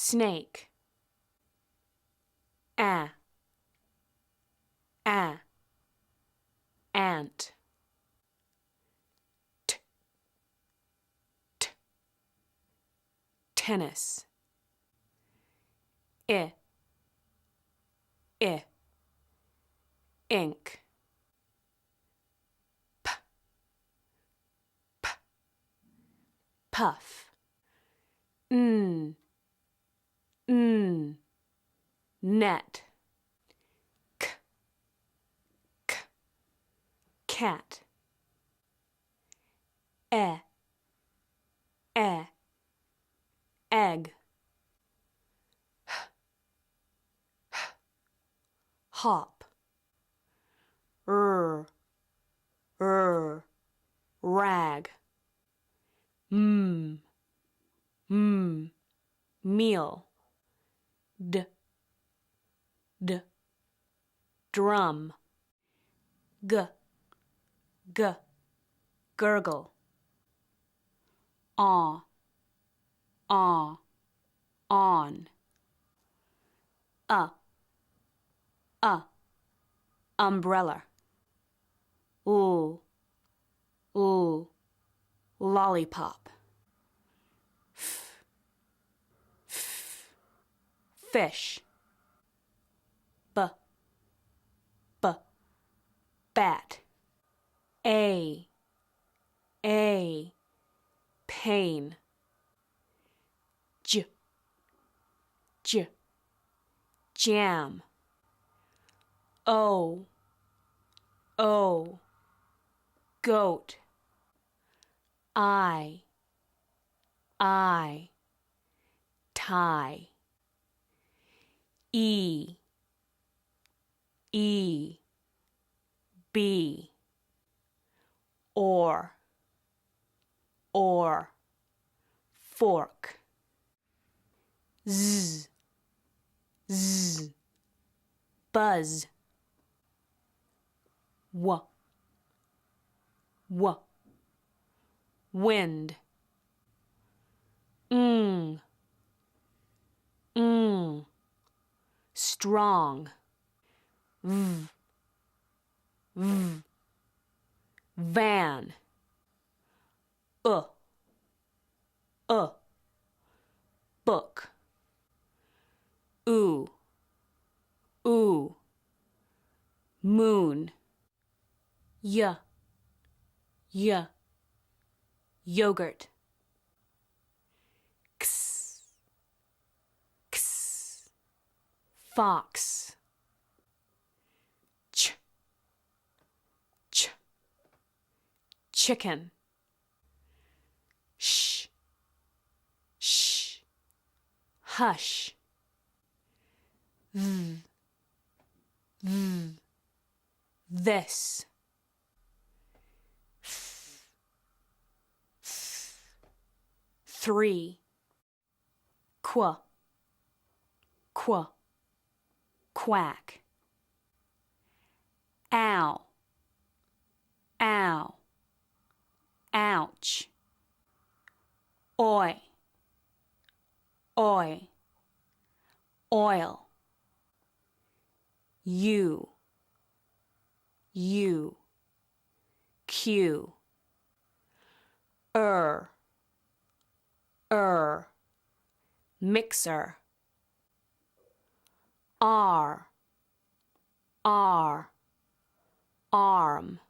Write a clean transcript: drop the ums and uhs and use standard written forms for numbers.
snake. A, ant. T, tennis. I, ink. P, puff. Net. K, cat. E, egg. Hop. Rag. Meal. D, drum. G, gurgle. On. Umbrella. Ooh, lollipop. Fish. B, bat. A, pain. J, jam. O, goat. I, tie. E, B, or, fork. Z, buzz. W, wind. Strong. V, van. Book. Ooh, moon. Y, yogurt. X, fox. Ch, chicken. Sh, hush. V, this. Three. Qu, quack. Ow, ouch. Oi, oil. U, Q. Mixer. R, arm.